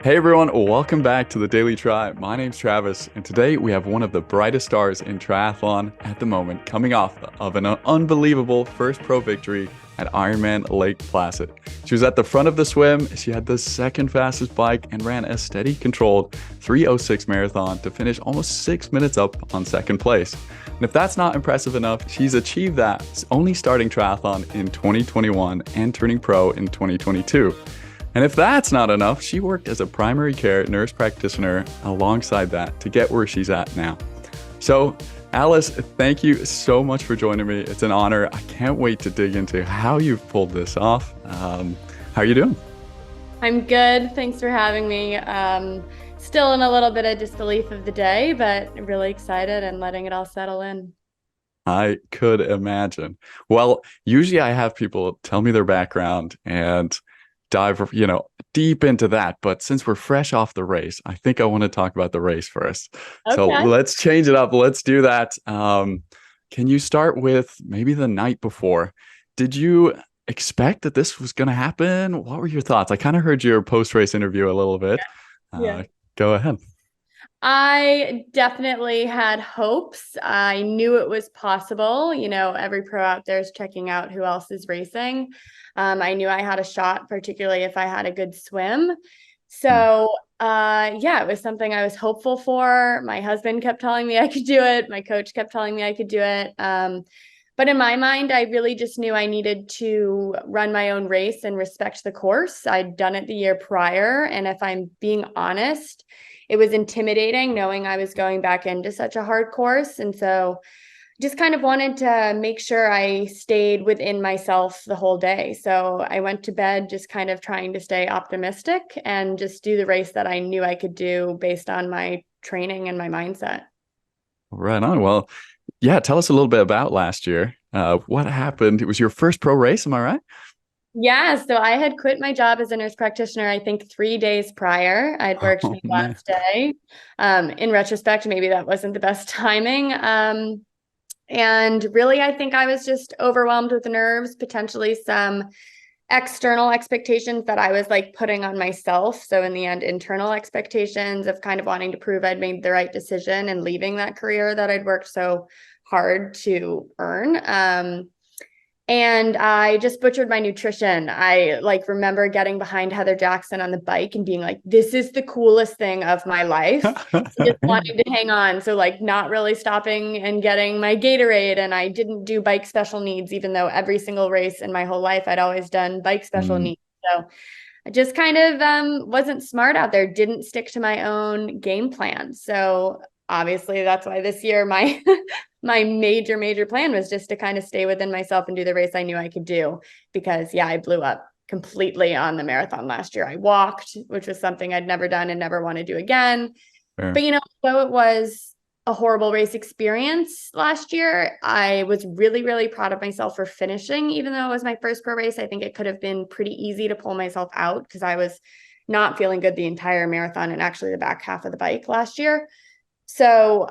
Hey everyone, welcome back to the Daily Tri. My name's Travis, and today we have one of the brightest stars in triathlon at the moment, coming off of an unbelievable first pro victory at Ironman Lake Placid. She was at the front of the swim, she had the second fastest bike, and ran a steady, controlled 3:06 marathon to finish almost 6 minutes up on second place. And if that's not impressive enough, she's achieved that only starting triathlon in 2021 and turning pro in 2022. And if that's not enough, she worked as a primary care nurse practitioner alongside that to get where she's at now. So, Alice, thank you so much for joining me. It's an honor. I can't wait to dig into how you've pulled this off. How are you doing? I'm good. Thanks for having me. Still in a little bit of disbelief of the day, but really excited and letting it all settle in. I could imagine. Well, usually I have people tell me their background and dive, deep into that. But since we're fresh off the race, I think I want to talk about the race first. So Okay. let's change it up. Let's do that. Can you start with maybe the night before? Did you expect that this was going to happen? What were your thoughts? I kind of heard your post-race interview a little bit. Yeah. Go ahead. I definitely had hopes. I knew it was possible. Every pro out there is checking out who else is racing. I knew I had a shot, particularly if I had a good swim. So, yeah, it was something I was hopeful for. My husband kept telling me I could do it. My coach kept telling me I could do it. But in my mind, I really just knew I needed to run my own race and respect the course. I'd done it the year prior. And if I'm being honest, it was intimidating knowing I was going back into such a hard course. And so just kind of wanted to make sure I stayed within myself the whole day. So I went to bed just kind of trying to stay optimistic and just do the race that I knew I could do based on my training and my mindset. Right on. Well, yeah, tell us a little bit about last year. What happened? It was your first pro race, am I right? Yeah, so I had quit my job as a nurse practitioner, I think 3 days prior. I'd worked Oh the man. last day. In retrospect, maybe that wasn't the best timing. And really, I think I was just overwhelmed with nerves, potentially some external expectations that I was like putting on myself. So in the end, internal expectations of kind of wanting to prove I'd made the right decision and leaving that career that I'd worked so hard to earn. And I just butchered my nutrition. I like remember getting behind Heather Jackson on the bike and being like, this is the coolest thing of my life. Just wanting to hang on. So like not really stopping and getting my Gatorade. And I didn't do bike special needs, even though every single race in my whole life, I'd always done bike special Mm, needs. So I just kind of wasn't smart out there, didn't stick to my own game plan. So obviously that's why this year my my major plan was just to kind of stay within myself and do the race I knew I could do. Because yeah, I blew up completely on the marathon last year. I walked, which was something I'd never done and never want to do again. fair. But though it was a horrible race experience last year, I was really proud of myself for finishing. Even though it was my first pro race, I think it could have been pretty easy to pull myself out because I was not feeling good the entire marathon and actually the back half of the bike last year. So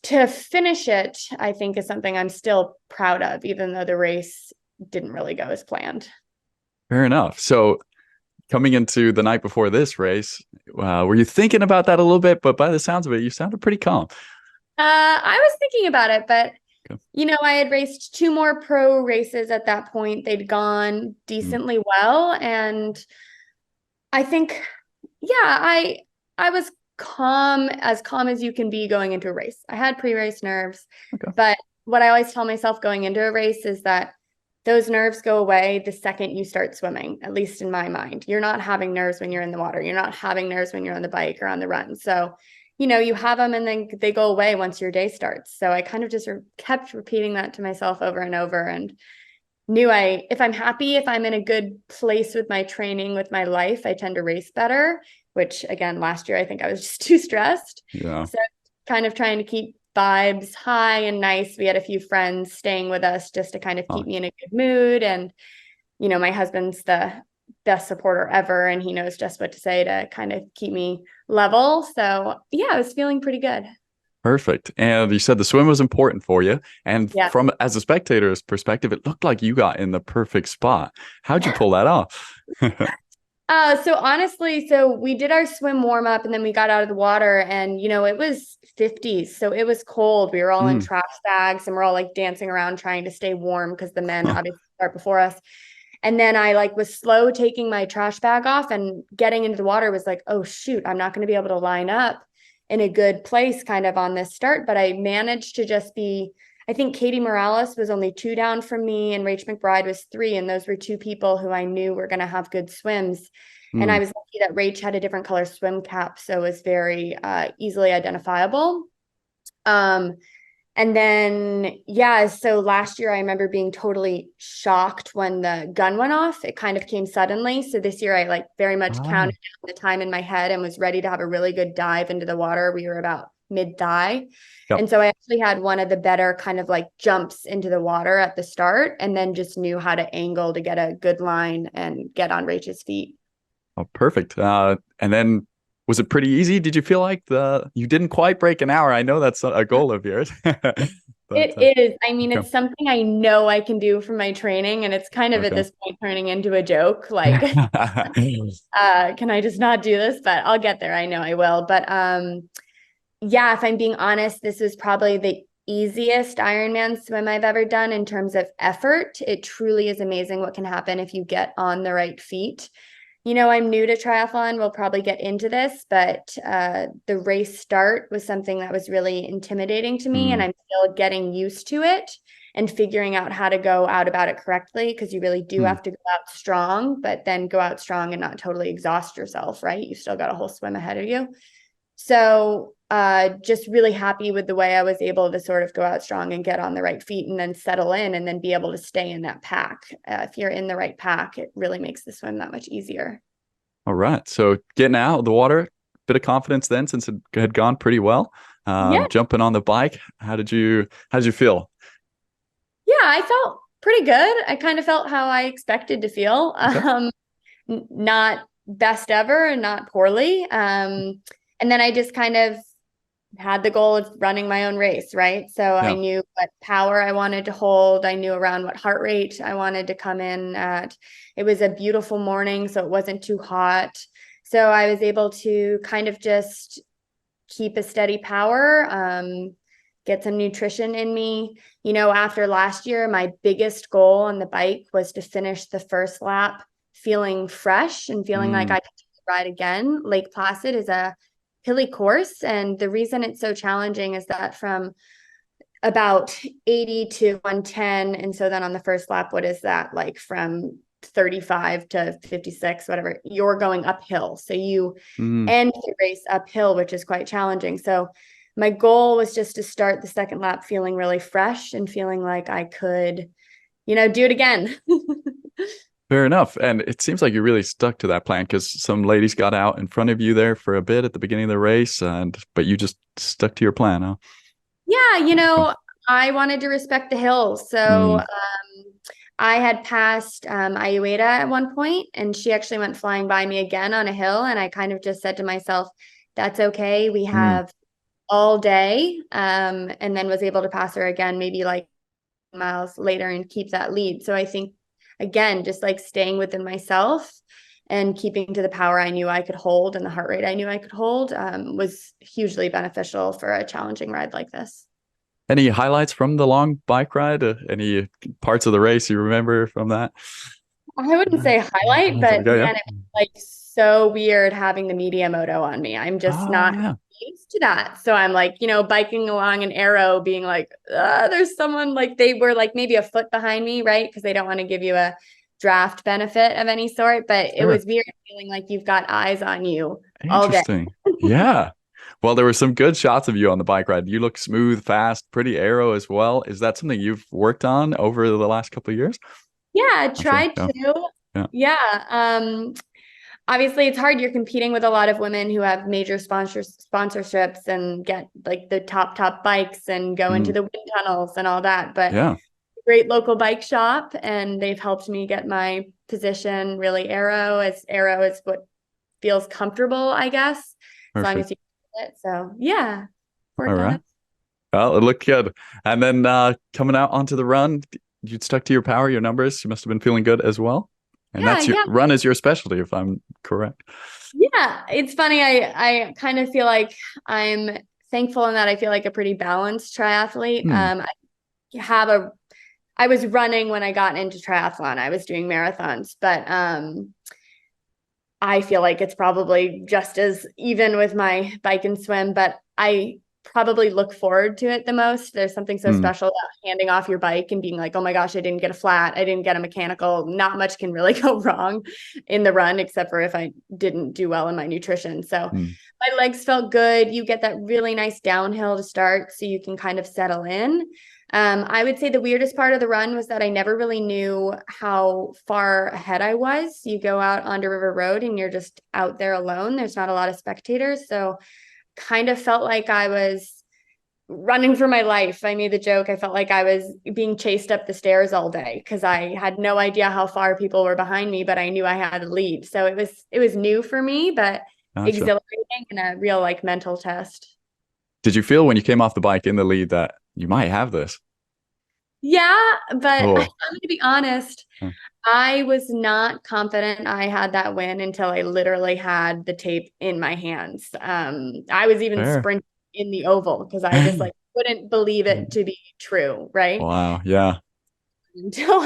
to finish it, I think is something I'm still proud of, even though the race didn't really go as planned. Fair enough. So coming into the night before this race, were you thinking about that a little bit? But by the sounds of it, you sounded pretty calm. I was thinking about it, but Okay. I had raced two more pro races at that point. They'd gone Mm, decently well, and I think, yeah, I was calm as you can be going into a race. I had pre-race nerves, okay. but what I always tell myself going into a race is that those nerves go away the second you start swimming, at least in my mind. You're not having nerves when you're in the water. You're not having nerves when you're on the bike or on the run. So, you have them and then they go away once your day starts. So I kind of just kept repeating that to myself over and over and knew if I'm happy, if I'm in a good place with my training, with my life, I tend to race better, which again, last year, I think I was just too stressed. Yeah. So kind of trying to keep vibes high and nice. We had a few friends staying with us just to kind of Oh, keep me in a good mood. And, my husband's the best supporter ever, and he knows just what to say to kind of keep me level. So yeah, I was feeling pretty good. perfect. And you said the swim was important for you. And Yeah. from as a spectator's perspective, it looked like you got in the perfect spot. How'd you pull that off? So honestly, so we did our swim warm up and then we got out of the water and, it was 50s. So it was cold. We were all in Mm. trash bags and we're all like dancing around trying to stay warm because the men obviously start before us. And then I like was slow taking my trash bag off and getting into the water was like, oh shoot, I'm not going to be able to line up in a good place kind of on this start. But I managed to just be, I think Katie Morales was only 2 down from me and Rach McBride was 3. And those were 2 people who I knew were going to have good swims. And I Mm. was lucky that Rach had a different color swim cap. So it was very easily identifiable. Um, and then, yeah, so last year I remember being totally shocked when the gun went off. It kind of came suddenly. So this year I like very much Ah, counted down the time in my head and was ready to have a really good dive into the water. We were about mid-thigh. yep. And so I actually had one of the better kind of like jumps into the water at the start and then just knew how to angle to get a good line and get on Rach's feet. Oh, perfect. And then was it pretty easy? Did you feel like you didn't quite break an hour? I know that's a goal of yours. But It is. I mean, okay. it's something I know I can do from my training, and it's kind of at Okay. this point turning into a joke. Like, can I just not do this? But I'll get there. I know I will. But yeah, if I'm being honest, this was probably the easiest Ironman swim I've ever done in terms of effort. It truly is amazing what can happen if you get on the right feet. I'm new to triathlon. We'll probably get into this, but the race start was something that was really intimidating to me, and Mm, I'm still getting used to it and figuring out how to go out about it correctly because you really do mm. have to go out strong, but then go out strong and not totally exhaust yourself, right? You still got a whole swim ahead of you. So just really happy with the way I was able to sort of go out strong and get on the right feet and then settle in and then be able to stay in that pack. If you're in the right pack, it really makes the swim that much easier. All right. So getting out of the water, bit of confidence then since it had gone pretty well. Yeah. Jumping on the bike, how did you feel? Yeah, I felt pretty good. I kind of felt how I expected to feel. Okay. Not best ever and not poorly. And then I just kind of had the goal of running my own race, right? So I Yeah. knew what power I wanted to hold. I knew around what heart rate I wanted to come in at. It was a beautiful morning, so it wasn't too hot. So I was able to kind of just keep a steady power, get some nutrition in me. After last year, my biggest goal on the bike was to finish the first lap feeling fresh and feeling like Mm, I could ride again. Lake Placid is a hilly course. And the reason it's so challenging is that from about 80 to 110. And so then on the first lap, what is that like from 35 to 56, whatever, you're going uphill. So you mm. end the race uphill, which is quite challenging. So my goal was just to start the second lap feeling really fresh and feeling like I could, do it again. Fair enough. And it seems like you really stuck to that plan because some ladies got out in front of you there for a bit at the beginning of the race, but you just stuck to your plan, huh? Yeah, Okay. I wanted to respect the hills. So Mm, I had passed Ayueda at one point, and she actually went flying by me again on a hill. And I kind of just said to myself, that's okay. We mm. have all day. And then was able to pass her again, maybe like miles later and keep that lead. So I think, again, just like staying within myself and keeping to the power I knew I could hold and the heart rate I knew I could hold was hugely beneficial for a challenging ride like this. Any highlights from the long bike ride? Any parts of the race you remember from that? I wouldn't say highlight, That's but okay, yeah. man, it was like so weird having the media moto on me. I'm just Oh, not yeah. used to that. So I'm like, biking along an arrow, being like, there's someone like they were like maybe a foot behind me, right? Because they don't want to give you a draft benefit of any sort. But it Sure. was weird feeling like you've got eyes on you all day. Interesting. Yeah. Well, there were some good shots of you on the bike ride. You look smooth, fast, pretty aero as well. Is that something you've worked on over the last couple of years? Yeah, I I'm sure. tried Yeah. to. Yeah. Yeah. Obviously it's hard. You're competing with a lot of women who have major sponsorships and get like the top bikes and go into Mm, the wind tunnels and all that. But yeah. great local bike shop, and they've helped me get my position really arrow is what feels comfortable, I guess, as long as Perfect. you do it. So yeah, All worked on right. it. Well, it looked good. And then coming out onto the run, you stuck to your power, your numbers. You must have been feeling good as well. And Yeah, that's your yeah. run is your specialty, if I'm correct. Yeah, it's funny. I kind of feel like I'm thankful in that I feel like a pretty balanced triathlete. Hmm. I have a I was running when I got into triathlon. I was doing marathons, but I feel like it's probably just as even with my bike and swim, but I probably look forward to it the most. There's something so Hmm. special about handing off your bike and being like, oh my gosh, I didn't get a flat. I didn't get a mechanical. Not much can really go wrong in the run, except for if I didn't do well in my nutrition. So Hmm. my legs felt good. You get that really nice downhill to start so you can kind of settle in. I would say the weirdest part of the run was that I never really knew how far ahead I was. You go out onto River Road and you're just out there alone. There's not a lot of spectators. So kind of felt like I was running for my life. I made the joke. I felt like I was being chased up the stairs all day because I had no idea how far people were behind me, but I knew I had a lead. So it was new for me, but Gotcha. exhilarating and a real like mental test. Did you feel when you came off the bike in the lead that you might have this? Yeah, but I'm Cool. going to be honest. Huh. I was not confident I had that win until I literally had the tape in my hands. I was even Fair. sprinting in the oval because I just like couldn't believe it to be true, right? Wow. Yeah. Until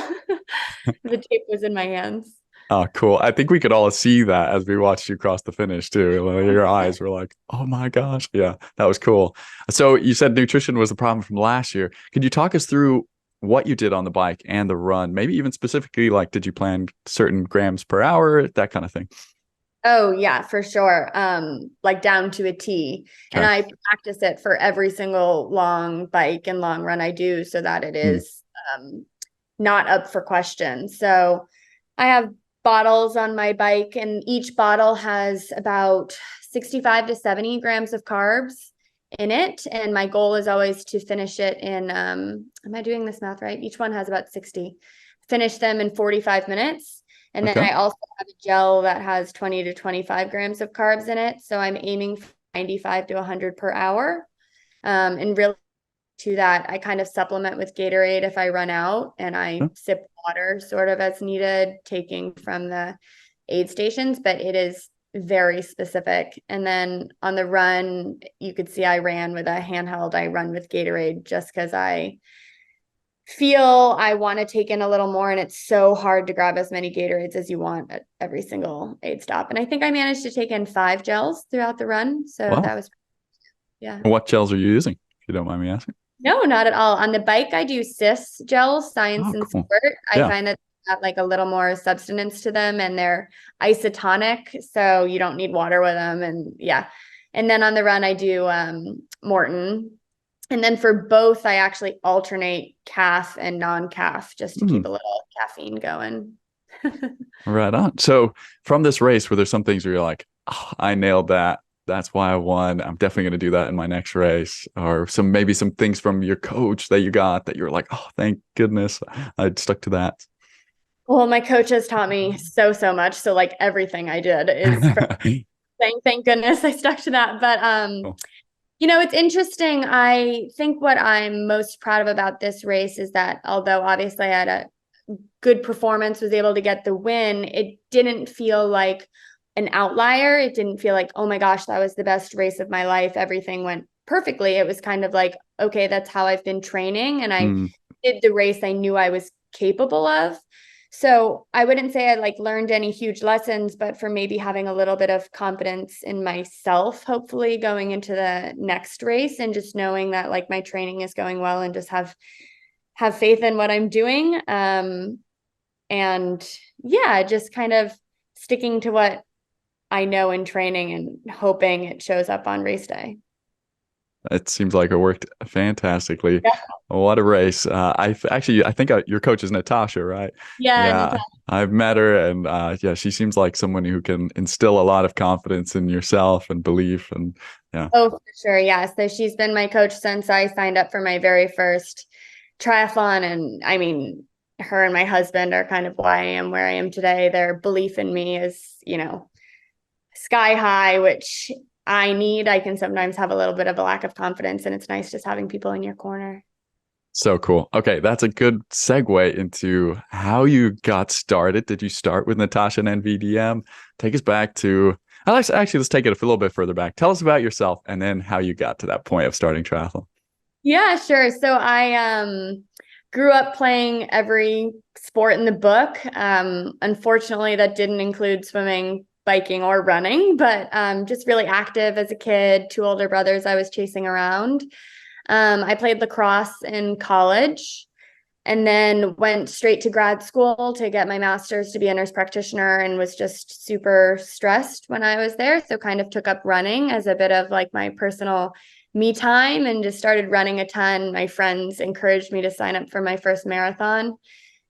the tape was in my hands. Oh, cool. I think we could all see that as we watched you cross the finish too. Like, your eyes were like, oh my gosh. Yeah, that was cool. So you said nutrition was the problem from last year. Could you talk us through what you did on the bike and the run? Maybe even specifically, like, did you plan certain grams per hour, that kind of thing? Oh yeah, for sure. Like down to a T. And Okay. I practice it for every single long bike and long run I do so that it Hmm. is not up for question. So I have bottles on my bike, and each bottle has about 65 to 70 grams of carbs in it. And my goal is always to finish it in, am I doing this math right? Each one has about 60. Finish them in 45 minutes. And then Okay. I also have a gel that has 20 to 25 grams of carbs in it. So I'm aiming for 95 to 100 per hour. And really to that, I kind of supplement with Gatorade if I run out, and Yeah. I sip water sort of as needed, taking from the aid stations, but it is very specific. And then on the run, you could see I ran with a handheld. I run with Gatorade just because I feel I want to take in a little more, and it's so hard to grab as many Gatorades as you want at every single aid stop. And I think I managed to take in 5 gels throughout the run. So that Wow. was, yeah. What gels are you using, if you don't mind me asking? No, not at all. On the bike, I do cis gels, Science Oh, and cool. Sport. I Yeah. find that they have like a little more substance to them, and they're isotonic, so you don't need water with them. And yeah. And then on the run, I do Morton. And then for both, I actually alternate calf and non-calf just to Hmm. keep a little caffeine going. Right on. So from this race, were there some things where you're like, oh, I nailed that. That's why I won. I'm definitely going to do that in my next race. Or maybe some things from your coach that you got that you're like, oh, thank goodness I stuck to that. Well, my coach has taught me so much. So like everything I did is from saying thank goodness I stuck to that. But Cool. it's interesting. I think what I'm most proud of about this race is that although obviously I had a good performance, was able to get the win, it didn't feel like an outlier. It didn't feel like, oh my gosh, that was the best race of my life. Everything went perfectly. It was kind of like, okay, that's how I've been training. And I Mm, did the race I knew I was capable of. So I wouldn't say I like learned any huge lessons, but for maybe having a little bit of confidence in myself, hopefully going into the next race, and just knowing that like my training is going well, and just have faith in what I'm doing. And yeah, just kind of sticking to what I know in training and hoping it shows up on race day. it seems like it worked fantastically. Yeah. What a race. I think your coach is Natasha, right? Yeah, Yeah. Natasha. I've met her and yeah, she seems like someone who can instill a lot of confidence in yourself and belief and yeah. Oh, for sure. Yeah. So she's been my coach since I signed up for my very first triathlon. And I mean, her and my husband are kind of why I am where I am today. Their belief in me is, sky high, which I need. I can sometimes have a little bit of a lack of confidence, and it's nice just having people in your corner. So cool. Okay, that's a good segue into how you got started. Did you start with Natasha and NVDM? Take us back to, actually, let's take it a little bit further back. Tell us about yourself and then how you got to that point of starting triathlon. Yeah, sure. So I grew up playing every sport in the book. Unfortunately, that didn't include swimming, biking, or running, but just really active as a kid. Two older brothers I was chasing around. I played lacrosse in college and then went straight to grad school to get my master's to be a nurse practitioner and was just super stressed when I was there. So kind of took up running as a bit of like my personal me time and just started running a ton. My friends encouraged me to sign up for my first marathon.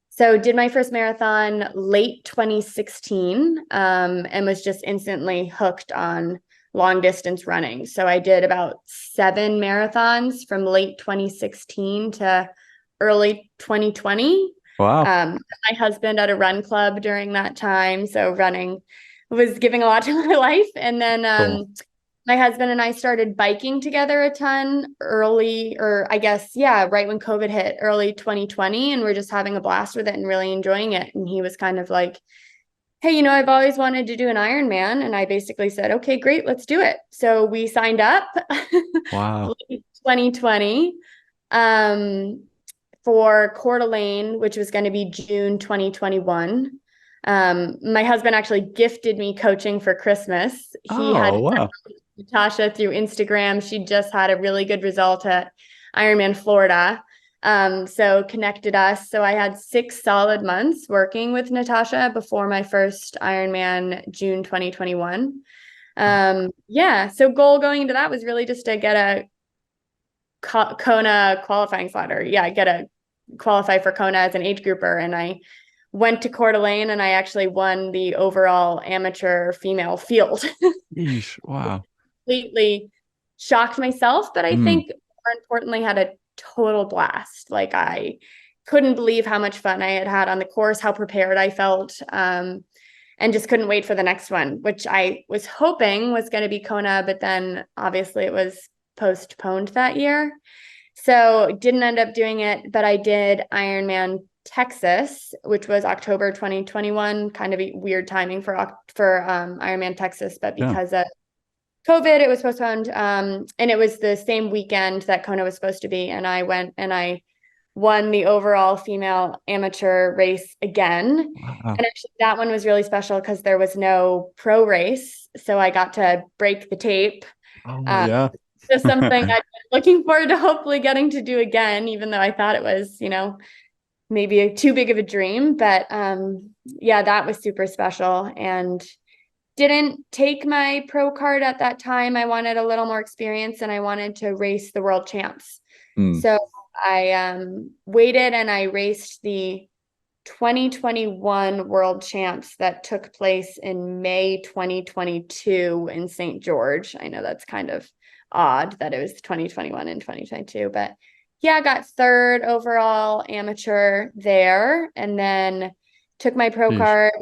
So did my first marathon late 2016 and was just instantly hooked on long distance running. So I did about 7 marathons from late 2016 to early 2020. Wow. My husband at a run club during that time. So running was giving a lot to my life. And then Cool. my husband and I started biking together a ton early, or I guess, yeah, right when COVID hit, early 2020. And we're just having a blast with it and really enjoying it. And he was kind of like, hey, I've always wanted to do an Ironman. And I basically said, okay, great, let's do it. So we signed up Wow. late 2020 um, for Coeur d'Alene, which was going to be June 2021. My husband actually gifted me coaching for Christmas. He Oh, had wow. Natasha through Instagram. She just had a really good result at Ironman Florida. So connected us. So I had 6 solid months working with Natasha before my first Ironman, June 2021. Yeah. So goal going into that was really just to get a Kona qualifying slot, or get a qualify for Kona as an age grouper. And I went to Coeur d'Alene and I actually won the overall amateur female field. Yeesh. Wow. Completely shocked myself, but I Mm, think more importantly had a total blast. Like I couldn't believe how much fun I had had on the course, how prepared I felt, and just couldn't wait for the next one, which I was hoping was going to be Kona, but then obviously it was postponed that year. So didn't end up doing it, but I did Ironman Texas, which was October 2021, kind of a weird timing for Ironman Texas, but yeah. because of COVID, it was postponed. And it was the same weekend that Kona was supposed to be. And I went and I won the overall female amateur race again. Wow. And actually, that one was really special because there was no pro race. So I got to break the tape. Oh, Um, yeah. so something I've been looking forward to hopefully getting to do again, even though I thought it was, maybe too big of a dream. But yeah, that was super special. And didn't take my pro card at that time. I wanted a little more experience and I wanted to race the world champs. Mm, So I waited and I raced the 2021 world champs that took place in May 2022 in St. George. I know that's kind of odd that it was 2021 and 2022, but yeah, I got third overall amateur there and then took my pro yeesh. card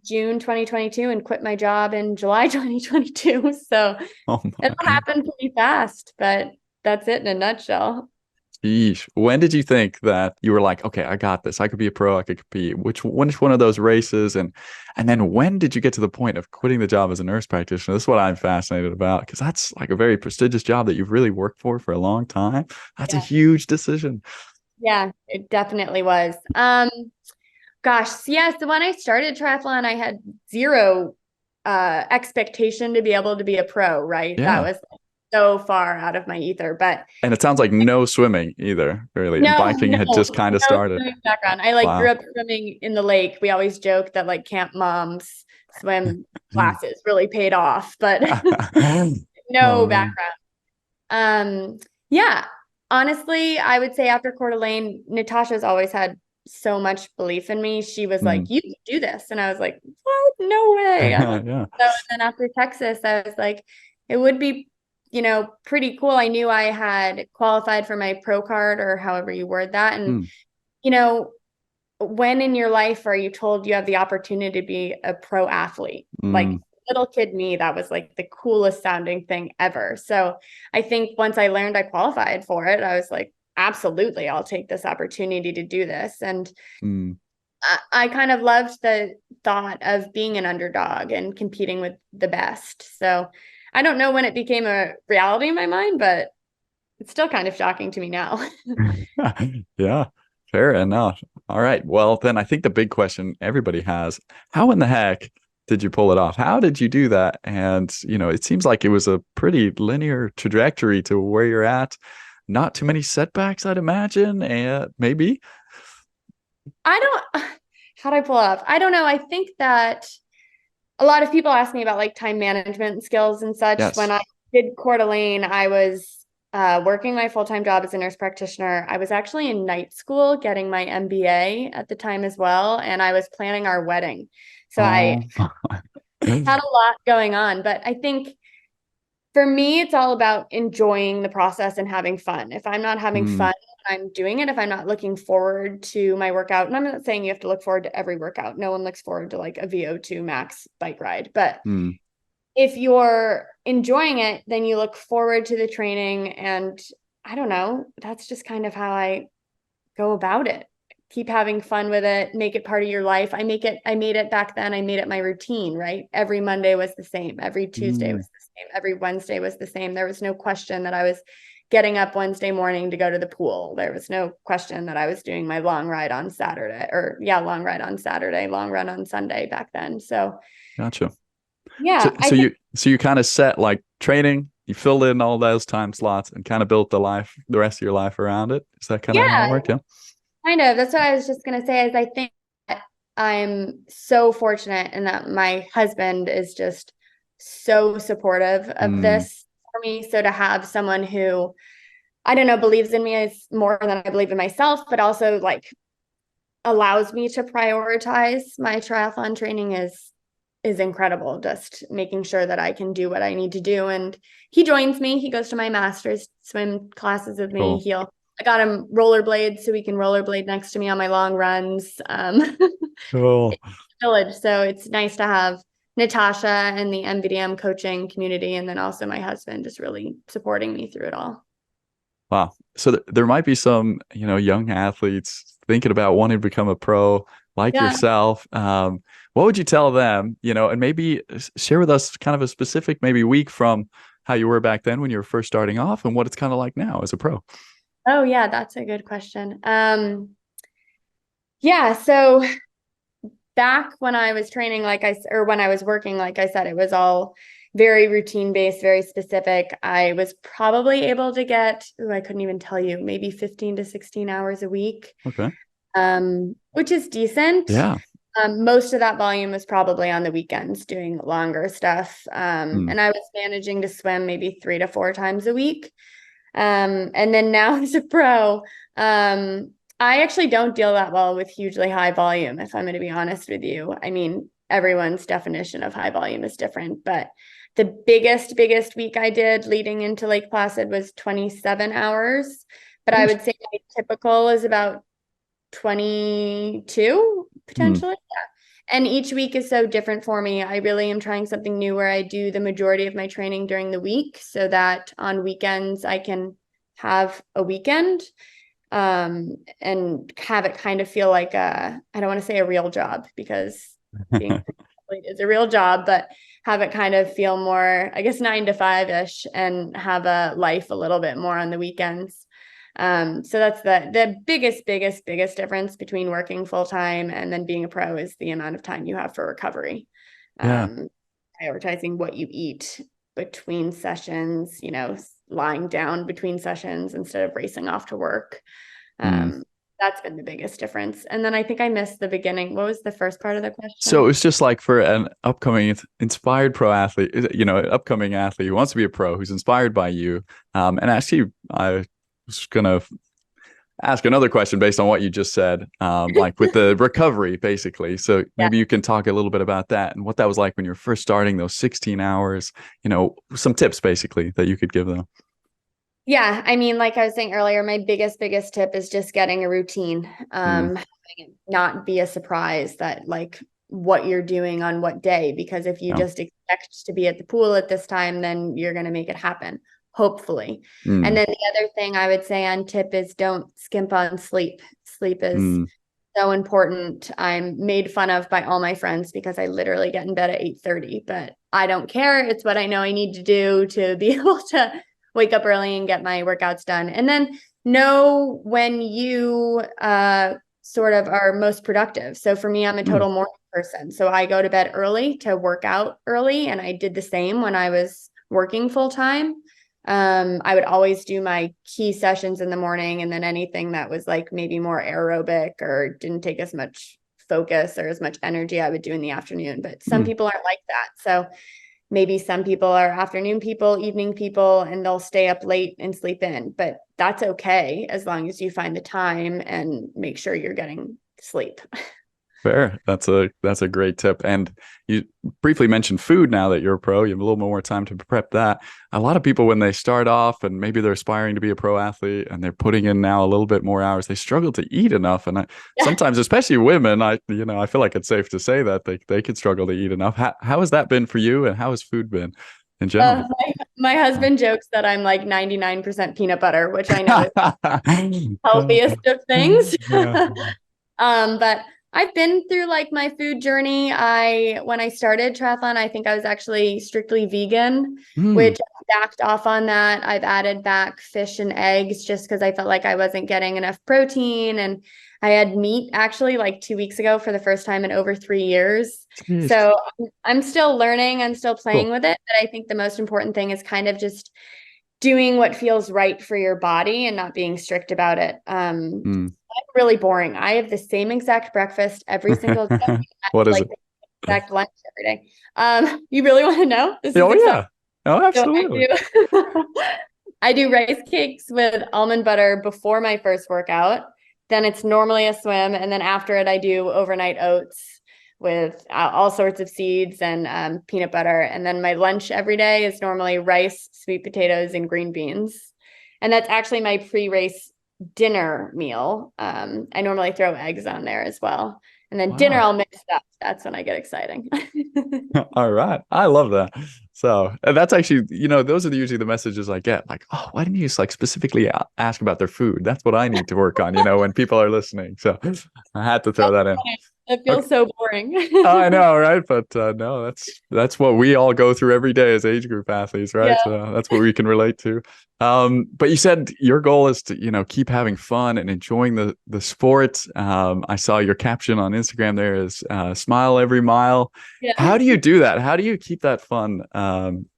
June 2022 and quit my job in July 2022. So Oh, it all my. happened pretty fast, but that's it in a nutshell. Yeesh. When did you think that you were like, okay, I got this. I could be a pro. I could compete. Which one of those races? And then when did you get to the point of quitting the job as a nurse practitioner? This is what I'm fascinated about because that's like a very prestigious job that you've really worked for a long time. That's a Yeah. huge decision. Yeah, it definitely was. Gosh, yeah. So when I started triathlon, I had zero expectation to be able to be a pro, right? That Yeah. was so far out of my ether. But And it sounds like no swimming either, really. And biking had just kind of no started. swimming background. I like grew Wow. up swimming in the lake. We always joke that like camp moms swim classes really paid off, but Oh no man. background. Yeah, honestly, I would say after Coeur d'Alene, Natasha's always had so much belief in me. She was Mm. like, "You can do this," and I was like, "What? No way!" I don't. Yeah. So, and then after Texas, I was like, it would be, pretty cool. I knew I had qualified for my pro card or however you word that, and Mm. you know, when in your life are you told you have the opportunity to be a pro athlete? Like Mm. little kid me, that was like the coolest sounding thing ever. So I think once I learned I qualified for it, I was like, absolutely, I'll take this opportunity to do this. And Mm. I kind of loved the thought of being an underdog and competing with the best. So I don't know when it became a reality in my mind, but it's still kind of shocking to me now. Yeah, fair enough. All right. Well, then I think the big question everybody has, how in the heck did you pull it off? How did you do that? And, it seems like it was a pretty linear trajectory to where you're at. Not too many setbacks, I'd imagine, and maybe. I don't, how do I pull it off? I don't know. I think that a lot of people ask me about like time management skills and such. When Yes. I did Coeur d'Alene, I was working my full-time job as a nurse practitioner. I was actually in night school getting my MBA at the time as well, and I was planning our wedding. So I Oh, had a lot going on, but I think for me, it's all about enjoying the process and having fun. If I'm not having mm, fun when I'm doing it, if I'm not looking forward to my workout, and I'm not saying you have to look forward to every workout. No one looks forward to like a VO2 max bike ride. But mm, if you're enjoying it, then you look forward to the training. And I don't know, that's just kind of how I go about it. Keep having fun with it, make it part of your life. I made it back then. I made it my routine, right? Every Monday was the same. Every Tuesday was mm. the same. Every Wednesday was the same. There was no question that I was getting up Wednesday morning to go to the pool. There was no question that I was doing my long ride on Saturday long ride on Saturday, long run on Sunday back then. So Gotcha. So, yeah, I so think, you, so you kind of set like training, you filled in all those time slots and kind of built the rest of your life around it. Is that kind of how it yeah, worked? Yeah. kind of. That's what I was just going to say is I think that I'm so fortunate in that my husband is just so supportive of Mm, this for me. So to have someone who, I don't know, believes in me is more than I believe in myself, but also like allows me to prioritize my triathlon training is incredible. Just making sure that I can do what I need to do. And he joins me. He goes to my master's swim classes with me. cool. I got him rollerblades so he can rollerblade next to me on my long runs. Cool. Village. So it's nice to have Natasha and the MVDM coaching community, and then also my husband just really supporting me through it all. Wow. So there might be some, young athletes thinking about wanting to become a pro like Yeah. yourself. What would you tell them, and maybe share with us kind of a specific maybe week from how you were back then when you were first starting off and what it's kind of like now as a pro? Oh yeah, that's a good question. Yeah, so back when I was training, or when I was working, like I said, it was all very routine based, very specific. I was probably able to get, I couldn't even tell you, maybe 15 to 16 hours a week, Okay. which is decent. Yeah. Most of that volume was probably on the weekends doing longer stuff. Mm, And I was managing to swim maybe 3 to 4 times a week. And then now as a pro, I actually don't deal that well with hugely high volume, if I'm going to be honest with you. I mean, everyone's definition of high volume is different, but the biggest week I did leading into Lake Placid was 27 hours. But I Jeez. would say my typical is about 22 Mm, potentially. And each week is so different for me. I really am trying something new where I do the majority of my training during the week so that on weekends I can have a weekend and have it kind of feel like I don't want to say a real job because being an athlete is a real job, but have it kind of feel more, I guess, 9 to 5-ish and have a life a little bit more on the weekends. So that's the biggest difference between working full time and then being a pro is the amount of time you have for recovery. yeah. Um, Prioritizing what you eat between sessions, lying down between sessions instead of racing off to work. Mm. That's been the biggest difference. And then I think I missed the beginning. What was the first part of the So question? it's just like for an upcoming inspired pro athlete, an upcoming athlete who wants to be a pro, who's inspired by you. And actually, I was gonna ask another question based on what you just said, like with the recovery, basically. So Yeah. maybe you can talk a little bit about that and what that was like when you were first starting those 16 hours, some tips basically that you could give them. Yeah, I mean, like I was saying earlier, my biggest tip is just getting a routine. Mm, Having it not be a surprise that like what you're doing on what day, because if you yeah. just expect to be at the pool at this time, then you're going to make it happen. hopefully. And then the other thing I would say on tip is don't skimp on sleep. Sleep is so important. I'm made fun of by all my friends because I literally get in bed at 8:30, but I don't care. It's what I know I need to do to be able to wake up early and get my workouts done. And then know when you sort of are most productive. So for me, I'm a total morning person. So I go to bed early to work out early. And I did the same when I was working full time. I would always do my key sessions in the morning, and then anything that was like maybe more aerobic or didn't take as much focus or as much energy, I would do in the afternoon. But some people aren't like that. So maybe some people are afternoon people, evening people, and they'll stay up late and sleep in, but that's okay as long as you find the time and make sure you're getting sleep. Fair. That's a great tip. And you briefly mentioned food. Now that you're a pro, you have a little more time to prep that. A lot of people, when they start off and maybe they're aspiring to be a pro athlete and they're putting in now a little bit more hours, they struggle to eat enough. And sometimes, especially women, I feel like it's safe to say that they could struggle to eat enough. How has that been for you, and how has food been in general? My husband jokes that I'm like 99% peanut butter, which I know is the healthiest of things. But I've been through like my food journey. When I started triathlon, I think I was actually strictly vegan, which I backed off on that. I've added back fish and eggs just because I felt like I wasn't getting enough protein. And I had meat actually like 2 weeks ago for the first time in over 3 years. So I'm still learning. I'm still playing with it. But I think the most important thing is kind of just doing what feels right for your body and not being strict about it. I'm really boring. I have the same exact breakfast every single day. What is like it? The exact lunch every day. You really want to know? This is yeah. Oh, absolutely. So I do rice cakes with almond butter before my first workout. Then it's normally a swim. And then after it, I do overnight oats with all sorts of seeds and peanut butter. And then my lunch every day is normally rice, sweet potatoes, and green beans. And that's actually my pre-race dinner meal. I normally throw eggs on there as well. And then dinner, I'll mix it up. That's when I get exciting. All right. I love that. So that's actually, those are usually the messages I get. Like, oh, why didn't you just like specifically ask about their food? That's what I need to work on, when people are listening. So I had to throw that in. It feels so boring. I know, right? But no, that's what we all go through every day as age group athletes, right? Yeah. So that's what we can relate to. But you said your goal is to, keep having fun and enjoying the sport. I saw your caption on Instagram there is smile every mile. Yeah. How do you do that? How do you keep that fun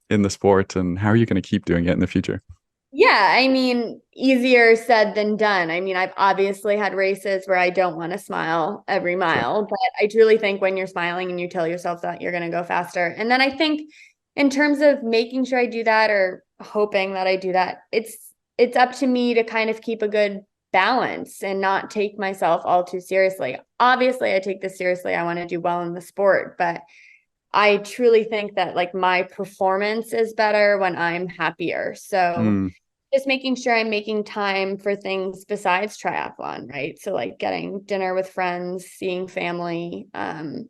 in the sport, and how are you going to keep doing it in the future? Yeah, I mean, easier said than done. I mean, I've obviously had races where I don't want to smile every mile, but I truly think when you're smiling and you tell yourself that, you're going to go faster. And then I think in terms of making sure I do that or hoping that I do that, it's up to me to kind of keep a good balance and not take myself all too seriously. Obviously, I take this seriously. I want to do well in the sport, but I truly think that like my performance is better when I'm happier. So just making sure I'm making time for things besides triathlon, right? So like getting dinner with friends, seeing family,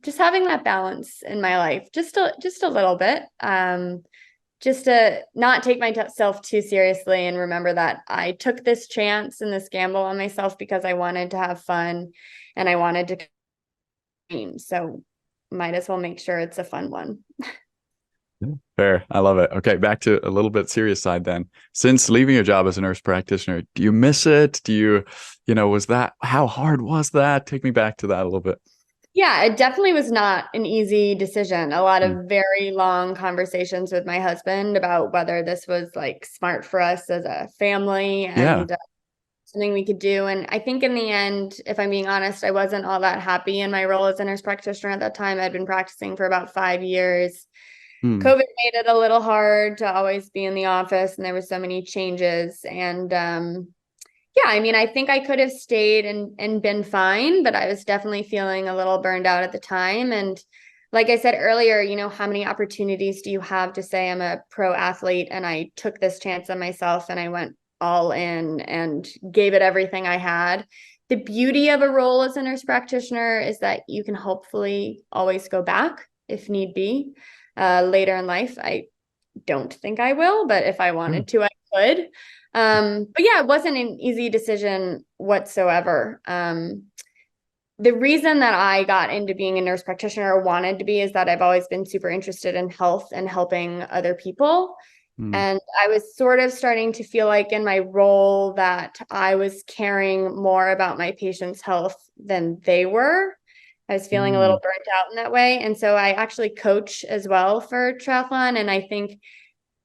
just having that balance in my life, just a little bit, just to not take myself too seriously and remember that I took this chance and this gamble on myself because I wanted to have fun and I wanted to dream. So might as well make sure it's a fun one. Fair. I love it. Okay, back to a little bit serious side then. Since leaving your job as a nurse practitioner, do you miss it? Do you, how hard was that? Take me back to that a little bit. Yeah, it definitely was not an easy decision. A lot of very long conversations with my husband about whether this was like smart for us as a family and something we could do. And I think in the end, if I'm being honest, I wasn't all that happy in my role as a nurse practitioner at that time. I'd been practicing for about 5 years. COVID made it a little hard to always be in the office, and there were so many changes. And I mean, I think I could have stayed and been fine, but I was definitely feeling a little burned out at the time. And like I said earlier, how many opportunities do you have to say I'm a pro athlete? And I took this chance on myself and I went all in and gave it everything I had. The beauty of a role as a nurse practitioner is that you can hopefully always go back if need be later in life. I don't think I will, but if I wanted to, I could. But yeah, it wasn't an easy decision whatsoever. The reason that I got into being a nurse practitioner or wanted to be is that I've always been super interested in health and helping other people. Mm. And I was sort of starting to feel like in my role that I was caring more about my patients' health than they were. I was feeling a little burnt out in that way. And so I actually coach as well for triathlon. And I think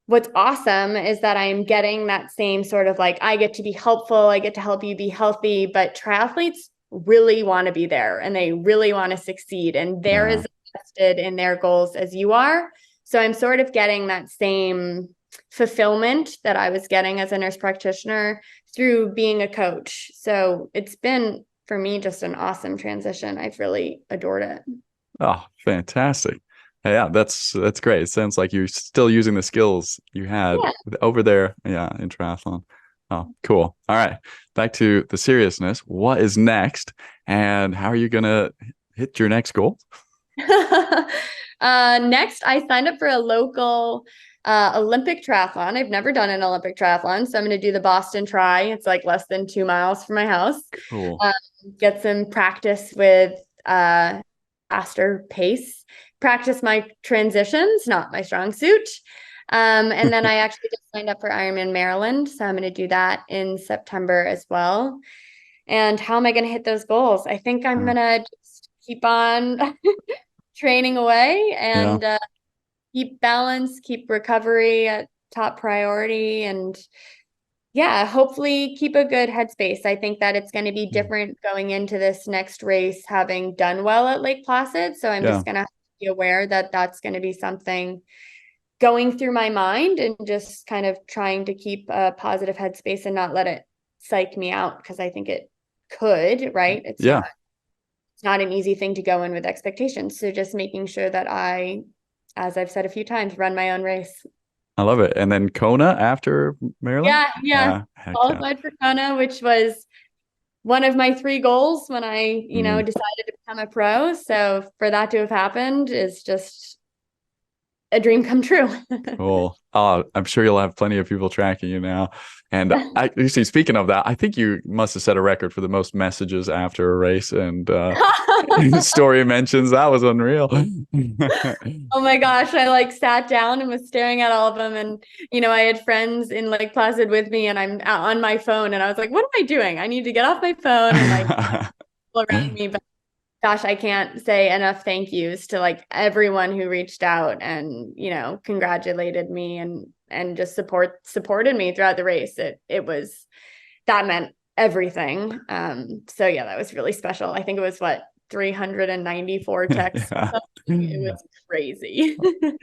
what's awesome is that I'm getting that same sort of like, I get to be helpful, I get to help you be healthy, but triathletes really want to be there and they really want to succeed and they're as invested in their goals as you are. So I'm sort of getting that same fulfillment that I was getting as a nurse practitioner through being a coach. So it's been for me just an awesome transition. I've really adored it. Oh, fantastic. Yeah, that's great. It sounds like you're still using the skills you had over there, in triathlon. Oh, cool. All right. Back to the seriousness. What is next? And how are you gonna hit your next goal? Next, I signed up for a local Olympic triathlon. I've never done an Olympic triathlon, so I'm going to do the Boston Tri. It's like less than 2 miles from my house. Cool. Get some practice with faster pace, practice my transitions, not my strong suit. And then I actually just signed up for Ironman Maryland, so I'm going to do that in September as well. And how am I going to hit those goals? I think I'm going to just keep on training away and keep balance, keep recovery at top priority, and hopefully keep a good headspace. I think that it's going to be different going into this next race, having done well at Lake Placid. So I'm just going to be aware that that's going to be something going through my mind and just kind of trying to keep a positive headspace and not let it psych me out because I think it could, right? It's not an easy thing to go in with expectations. So just making sure that I, as I've said a few times, run my own race. I love it. And then Kona after Maryland? Yeah. Qualified for Kona, which was one of my 3 goals when I, decided to become a pro. So for that to have happened is just a dream come true. Cool. I'm sure you'll have plenty of people tracking you now. And actually, speaking of that, I think you must have set a record for the most messages after a race and story mentions. That was unreal. Oh my gosh. I sat down and was staring at all of them. And, I had friends in Lake Placid with me and I'm on my phone and I was like, what am I doing? I need to get off my phone and people around me. But gosh, I can't say enough thank yous to everyone who reached out and, congratulated me and just supported me throughout the race. That meant everything. So yeah, that was really special. I think it was 394 texts. It was crazy.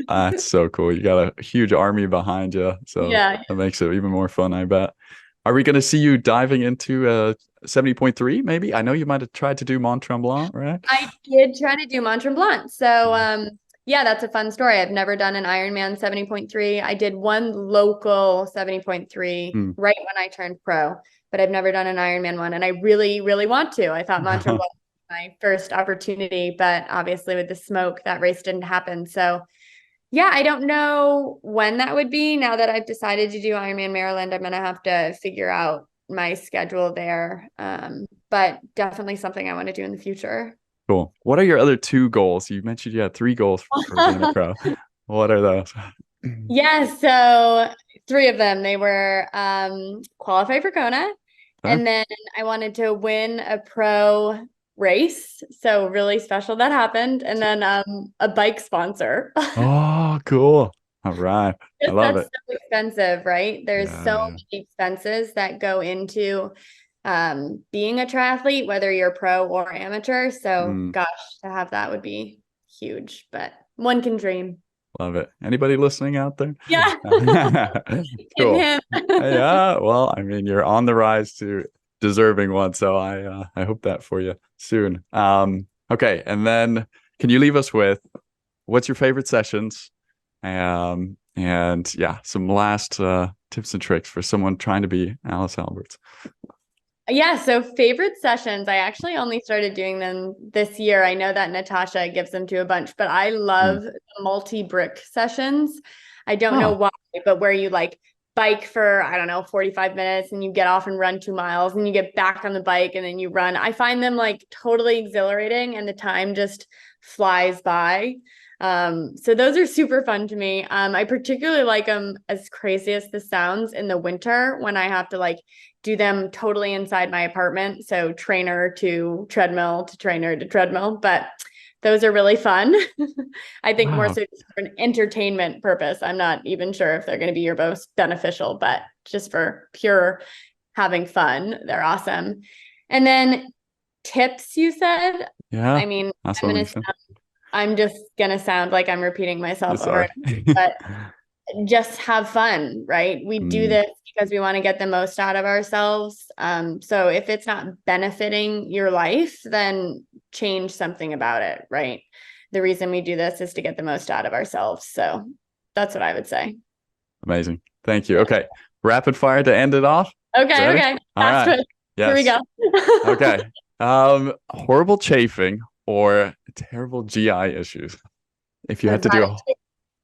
That's so cool. You got a huge army behind you. So that makes it even more fun, I bet. Are we going to see you diving into 70.3 maybe? I know you might have tried to do Mont Tremblant, right? I did try to do Mont Tremblant. So that's a fun story. I've never done an Ironman 70.3. I did one local 70.3 right when I turned pro, but I've never done an Ironman one. And I really, really want to. I thought Mont Tremblant was my first opportunity, but obviously with the smoke, that race didn't happen. So I don't know when that would be. Now that I've decided to do Ironman Maryland, I'm going to have to figure out my schedule there. But definitely something I want to do in the future. Cool. What are your other 2 goals? You mentioned you had 3 goals for being a pro. What are those? So 3 of them, they were qualify for Kona. And then I wanted to win a pro race. So really special that happened. And then a bike sponsor. Oh, cool. All right. I love it. So expensive, right? There's so many expenses that go into being a triathlete, whether you're pro or amateur. So gosh, to have that would be huge, but one can dream. Love it. Anybody listening out there? Yeah. Cool. Well, I mean, you're on the rise to deserving one, so I hope that for you soon. Okay, and then can you leave us with what's your favorite sessions? And some last tips and tricks for someone trying to be Alice Alberts. So favorite sessions, I actually only started doing them this year. I know that Natasha gives them to a bunch, but I love multi-brick sessions. I don't know why, but where you bike for, I don't know, 45 minutes and you get off and run 2 miles and you get back on the bike and then you run. I find them like totally exhilarating and the time just flies by. So those are super fun to me. I particularly like them, as crazy as this sounds, in the winter when I have to like do them totally inside my apartment. So trainer to treadmill to trainer to treadmill, but those are really fun. I think more Wow. so just for an entertainment purpose. I'm not even sure if they're going to be your most beneficial, but just for pure having fun, they're awesome. And then tips, you said. Yeah, I mean, that's what I'm just gonna sound like I'm repeating myself over sorry. it, but just have fun, right? We do this because we want to get the most out of ourselves. So if it's not benefiting your life, then change something about it, right? The reason we do this is to get the most out of ourselves. So that's what I would say. Amazing. Thank you. Okay. Rapid fire to end it off. Okay. Ready? Okay. All Fast right. twitch. Yes. Here we go. Okay. Horrible chafing or terrible GI issues. If you had to do a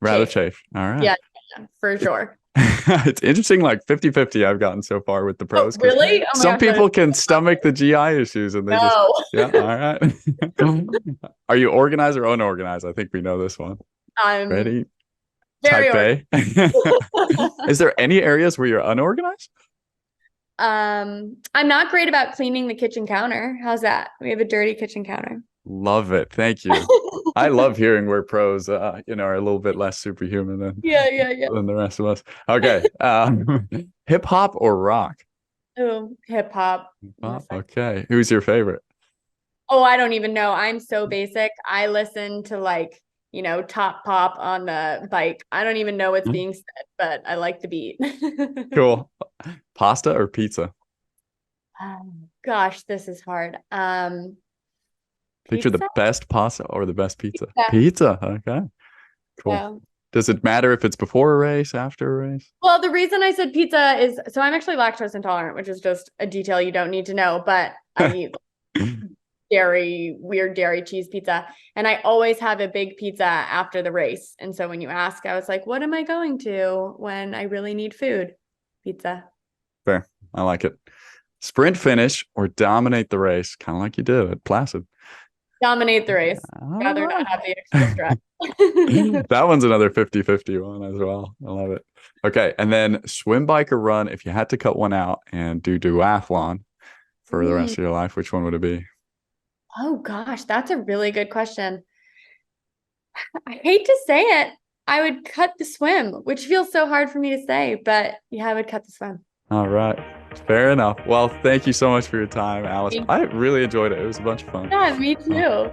rather chafe. All right. Yeah, for sure. It's interesting, like 50-50 I've gotten so far with the pros. Really? Oh my some gosh, people can stomach the GI issues and they yeah, all right. Are you organized or unorganized? I think we know this one. Ready? Very Type A. Is there any areas where you're unorganized? I'm not great about cleaning the kitchen counter. How's that? We have a dirty kitchen counter. Love it. Thank you. I love hearing where pros, are a little bit less superhuman than than the rest of us. Okay. Hip hop or rock? Oh, hip hop. Okay. Who's your favorite? Oh, I don't even know. I'm so basic. I listen to like, top pop on the bike. I don't even know what's being said, but I like the beat. Cool. Pasta or pizza? Gosh, this is hard. Picture the best pasta or the best pizza. Pizza. Okay. Cool. Yeah. Does it matter if it's before a race, after a race? Well, the reason I said pizza is, so I'm actually lactose intolerant, which is just a detail you don't need to know, but I eat weird dairy cheese pizza. And I always have a big pizza after the race. And so when you ask, I was like, what am I going to when I really need food? Pizza. Fair. I like it. Sprint finish or dominate the race, kind of like you did at Placid. Dominate the race. Rather not have the extra stress. That one's another 50-50 one as well. I love it. Okay. And then swim, bike, or run. If you had to cut one out and do duathlon for the rest of your life, which one would it be? Oh gosh, that's a really good question. I hate to say it. I would cut the swim, which feels so hard for me to say, but yeah, I would cut the swim. All right. Fair enough. Well, thank you so much for your time, Alice. I really enjoyed it. It was a bunch of fun. Yeah, me too.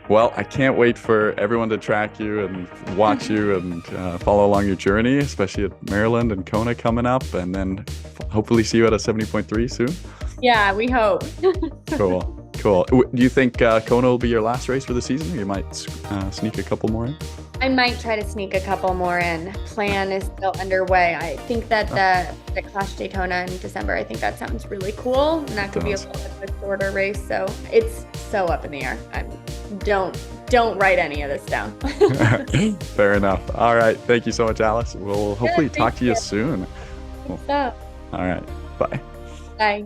Well, I can't wait for everyone to track you and watch you and follow along your journey, especially at Maryland and Kona coming up, and then hopefully see you at a 70.3 soon. Yeah, we hope. Cool. Do you think Kona will be your last race for the season, or you might sneak a couple more in? I might try to sneak a couple more in. Plan is still underway. I think that the Clash Daytona in December, I think that sounds really cool. And that could be a little bit of a shorter race. So it's so up in the air. Don't write any of this down. Fair enough. All right. Thank you so much, Alice. We'll hopefully talk to you soon. Cool. All right. Bye. Bye.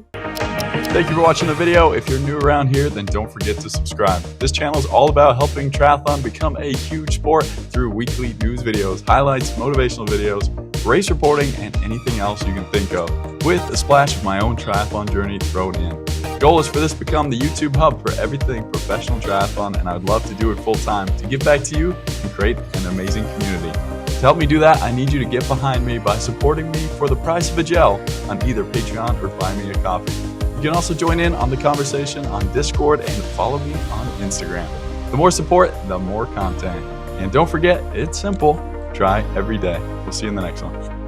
Thank you for watching the video. If you're new around here, then don't forget to subscribe. This channel is all about helping triathlon become a huge sport through weekly news videos, highlights, motivational videos, race reporting, and anything else you can think of, with a splash of my own triathlon journey thrown in. The goal is for this to become the YouTube hub for everything professional triathlon, and I'd love to do it full time to give back to you and create an amazing community. To help me do that, I need you to get behind me by supporting me for the price of a gel on either Patreon or Buy Me a Coffee. You can also join in on the conversation on Discord and follow me on Instagram. The more support, the more content. And don't forget, it's simple. Try every day. We'll see you in the next one.